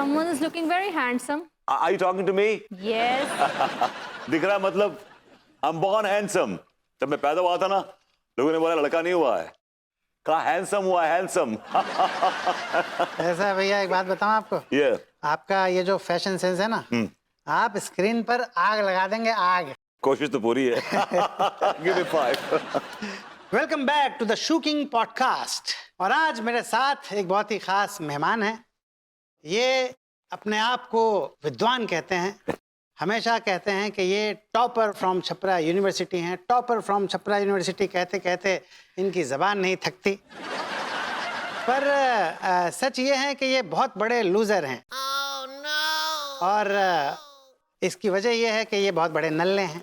Someone is looking very handsome. Are you talking to me? Yes. दिख रहा है मतलब I'm born handsome. जब मैं पैदा हुआ था ना, लोगों ने बोला लड़का नहीं हुआ है, कहा हैंडसम हुआ है, हैंडसम। ऐसा है भैया, एक बात बताऊं आपको। ये आपका ये जो फैशन सेंस है ना, आप स्क्रीन पर आग लगा देंगे, आग। कोशिश तो पूरी है। Give me 5. Welcome back to the shooking podcast. और आज मेरे साथ एक बहुत ही खास मेहमान है। ये अपने आप को विद्वान कहते हैं, हमेशा कहते हैं कि ये टॉपर फ्रॉम छपरा यूनिवर्सिटी हैं। टॉपर फ्रॉम छपरा यूनिवर्सिटी कहते कहते इनकी ज़बान नहीं थकती। पर सच ये है कि ये बहुत बड़े लूज़र हैं। oh, no! और इसकी वजह ये है कि ये बहुत बड़े नल्ले हैं।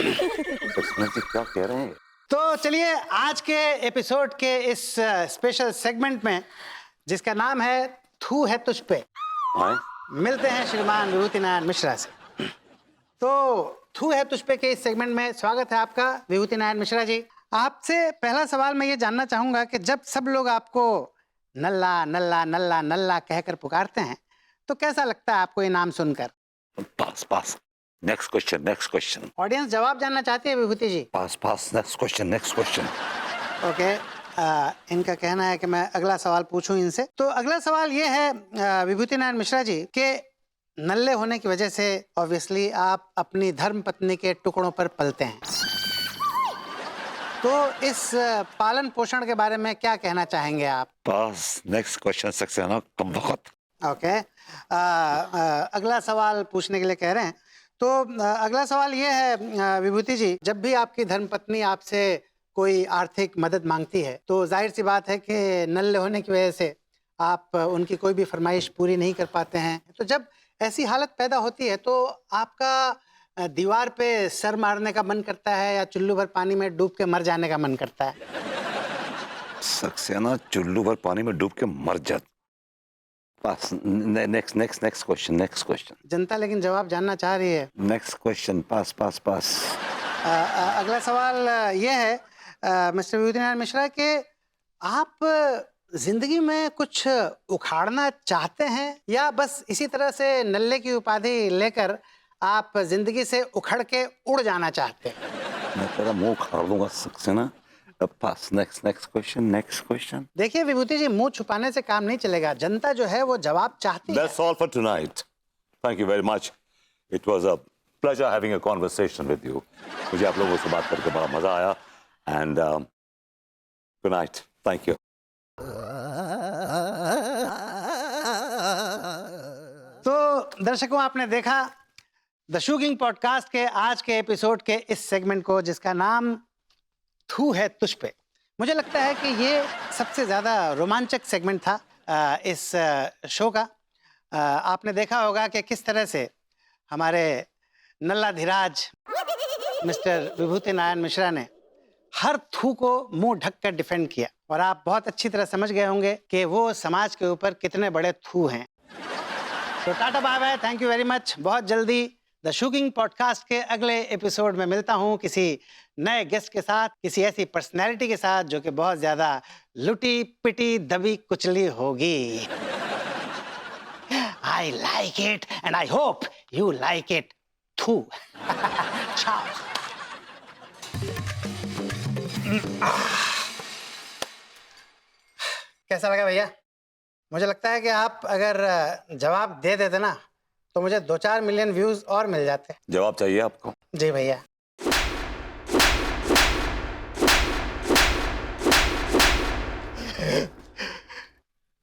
क्या कह रहे हैं? तो चलिए आज के एपिसोड के इस स्पेशल सेगमेंट में, जिसका नाम है थू है तुझ पे, मिलते हैं श्रीमान विभूति नारायण मिश्रा से। तो थू है तुझ पे के इस सेगमेंट में स्वागत है आपका विभूति नारायण मिश्रा जी। आपसे पहला सवाल मैं ये जानना चाहूंगा कि जब सब लोग आपको नल्ला नल्ला नल्ला नल्ला कहकर पुकारते हैं तो कैसा लगता है आपको ये नाम सुनकर? Pass pass, next question, next question. Audience जवाब जानना चाहती है Vibhuti ji. Pass pass, next question, next question. Okay, इनका कहना है कि मैं अगला सवाल पूछूं इनसे। तो अगला सवाल ये है विभूति नारायण मिश्रा जी के नल्ले होने की वजह से ऑब्वियसली आप अपनी धर्म पत्नी के टुकड़ों पर पलते हैं, तो इस पालन पोषण के बारे में क्या कहना चाहेंगे आप? पास, नेक्स्ट क्वेश्चन। सक्सेना कम वक्त। ओके, अगला सवाल पूछने के लिए कह रहे हैं। तो अगला सवाल ये है विभूति जी, जब भी आपकी धर्मपत्नी आपसे कोई आर्थिक मदद मांगती है तो जाहिर सी बात है कि नल्ले होने की वजह से आप उनकी कोई भी फरमाइश पूरी नहीं कर पाते हैं। तो जब ऐसी हालत पैदा होती है तो आपका दीवार पे सर मारने का मन करता है या चुल्लू भर पानी में डूब के मर जाने का मन करता है? सक्सेना चुल्लू भर पानी में डूब के मर जात। Pass, next next next question, next question. जनता लेकिन जवाब जानना चाह रही है। Next question, pass pass pass. अगला सवाल ये है मिस्टर विभूति नारायण मिश्रा के आप जिंदगी में कुछ उखाड़ना चाहते हैं या बस इसी तरह से नल्ले की उपाधि लेकर आप जिंदगी से उखड़ के उड़ जाना चाहते हैं? मैं तेरा मुंह उखाड़ दूंगा Saxena. Pass, next next question, next question. देखिए विभूति जी, मुंह छुपाने से काम नहीं चलेगा, जनता जो है वो जवाब चाहती है। That's all for tonight. Thank you very much. It was a pleasure having a conversation with you. मुझे आप लोगों से बात करके बड़ा मजा आया and good night. Thank you. तो दर्शकों, आपने देखा द शूकिंग पॉडकास्ट के आज के एपिसोड के इस सेगमेंट को, जिसका नाम थू है तुझ पे। मुझे लगता है कि ये सबसे ज़्यादा रोमांचक सेगमेंट था इस शो का। आपने देखा होगा कि किस तरह से हमारे नल्लाधिराज मिस्टर विभूति नारायण मिश्रा ने हर थू को मुंह ढक कर डिफेंड किया, और आप बहुत अच्छी तरह समझ गए होंगे कि वो समाज के ऊपर कितने बड़े थू हैं। तो tata bye bye, thank you very much. बहुत जल्दी द शूकिंग पॉडकास्ट के अगले एपिसोड में मिलता हूँ किसी नए गेस्ट के साथ, किसी ऐसी पर्सनैलिटी के साथ जो कि बहुत ज्यादा लुटी पिटी दबी कुचली होगी। I like it and I hope you like it थू। कैसा लगा भैया? मुझे लगता है कि आप अगर जवाब दे देते ना तो मुझे 2-4 मिलियन व्यूज और मिल जाते। जवाब चाहिए आपको? जी भैया।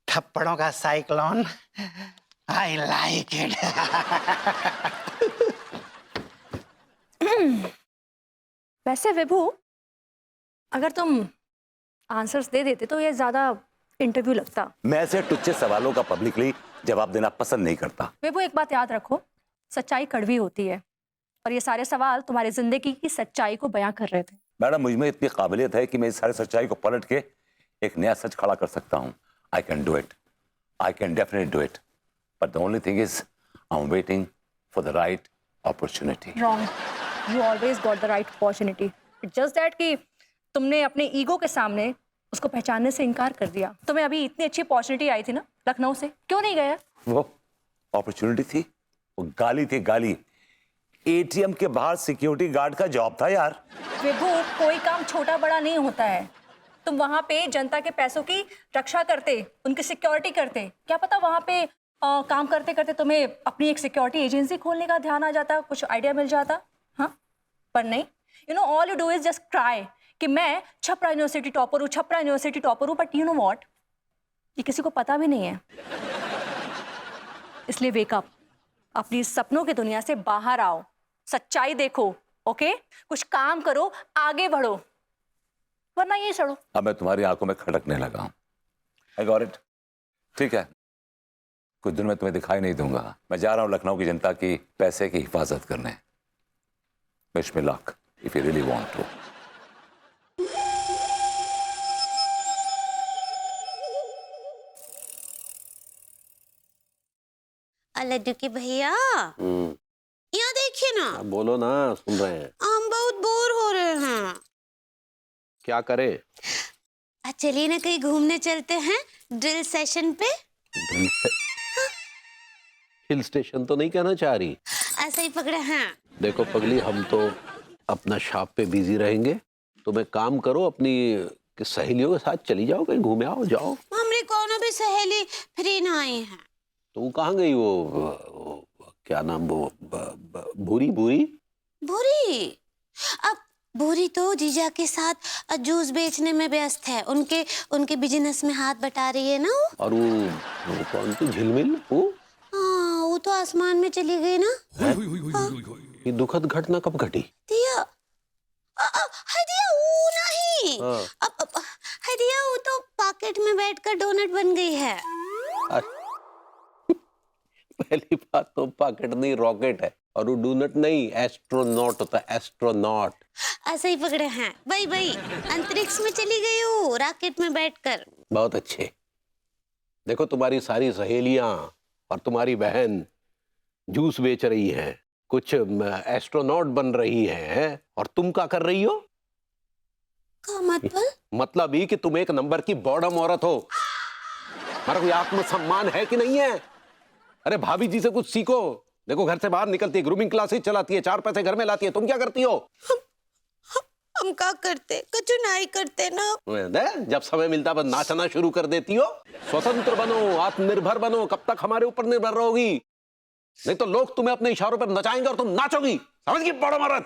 थप्पड़ों का साइक्लोन, आई लाइक इट। वैसे विभू, अगर तुम आंसर्स दे देते तो ये ज्यादा इंटरव्यू लगता। मैं ऐसे टुच्चे सवालों का पब्लिकली जवाब देना पसंद नहीं करता। विभू, एक बात याद रखो, सच्चाई कड़वी होती है और ये सारे सवाल तुम्हारी जिंदगी की सच्चाई को बयां कर रहे थे। मैडम, मुझ में इतनी काबिलियत है कि मैं इस सारी सच्चाई को पलट के एक नया सच खड़ा कर सकता हूँ। I can do it. I can definitely do it. But the only thing is, I'm waiting for the right opportunity. Wrong. You always got the right opportunity. It's just that कि तुमने अपने ईगो के सामने उसको पहचानने से इनकार कर दिया। तुम्हें अभी इतनी अच्छी अपॉर्चुनिटी आई थी ना लखनऊ से, क्यों नहीं गया? वो अपॉर्चुनिटी थी, वो गाली थी, गाली। एटीएम के बाहर सिक्योरिटी गार्ड का जॉब था यार। विभू, कोई काम छोटा बड़ा नहीं होता है। तुम वहां पे जनता के पैसों की रक्षा करते, उनकी सिक्योरिटी करते। क्या पता वहां पे काम करते करते तुम्हें अपनी एक सिक्योरिटी एजेंसी खोलने का ध्यान आ जाता, कुछ आइडिया मिल जाता। हाँ, पर नहीं। All you do is just cry कि मैं छपरा यूनिवर्सिटी टॉपर हूँ, छपरा यूनिवर्सिटी टॉपर हूँ। बट यू नो व्हाट, ये किसी को पता भी नहीं है। इसलिए वेक अप, अपनी सपनों की दुनिया से बाहर आओ, सच्चाई देखो। ओके, कुछ काम करो, आगे बढ़ो, वरना यही सड़ो। अब मैं तुम्हारी आंखों में खटकने लगा हूं। I got it? ठीक है, कुछ दिन में तुम्हें दिखाई नहीं दूंगा। मैं जा रहा हूं लखनऊ की जनता की पैसे की हिफाजत करने। Wish me luck if you really want to. लड्डू के भैया, यहाँ देखिए ना। बोलो ना, सुन रहे हैं। हम बहुत बोर हो रहे हैं। क्या करें? आज चलिए ना कहीं घूमने चलते हैं, ड्रिल सेशन पे। हिल स्टेशन तो नहीं कहना चाह रही? ऐसा ही पकड़े हैं। देखो पगली, हम तो अपना शॉप पे बिजी रहेंगे। तुम एक काम करो, अपनी सहेलियों के साथ चली जाओ, कहीं घूमे आओ, जाओ। हमरे कोनो भी सहेली फ्री ना आई है। तू कहाँ गई? वो क्या नाम, वो भूरी भूरी भूरी? अब भूरी तो जीजा के साथ जूस बेचने में व्यस्त है। उनके बिजनेस में हाथ बटा रही है ना वो। और वो कौन थी, झिलमिल? हाँ, वो तो आसमान में चली गई ना। ये दुखद घटना कब घटी? दिया, हाय दिया, वो नहीं। हाँ। हाय दिया, वो तो पॉकेट में बैठकर डोनट बन गई है। पहली बात तो पॉकेट नहीं, रॉकेट है। और वो डोनट नहीं, एस्ट्रोनॉट होता है, एस्ट्रोनॉट। ऐसे ही पकड़े हैं। भाई अंतरिक्ष में चली गई हूँ, रॉकेट में बैठकर। बहुत अच्छे। देखो तुम्हारी सारी सहेलियां और तुम्हारी बहन जूस बेच रही हैं, कुछ एस्ट्रोनॉट बन रही हैं, और तुम क्या कर रही हो? का मतलब? मतलब ये कि तुम एक नंबर की बॉडम औरत हो। हमारा कोई आत्मसम्मान है कि नहीं है? अरे भाभी जी से कुछ सीखो। देखो घर से बाहर निकलती है, ग्रूमिंग क्लासेस चलाती है, 4 पैसे घर में लाती है। तुम क्या करती हो? हम क्या करते, कछु नहीं करते ना। जब समय मिलता बस नाचना शुरू कर देती हो। स्वतंत्र बनो, आत्मनिर्भर बनो। कब तक हमारे ऊपर निर्भर रहोगी? नहीं तो लोग तुम्हें अपने इशारों पर नचाएंगे और तुम नाचोगी। समझ गई बड़ा मर्द?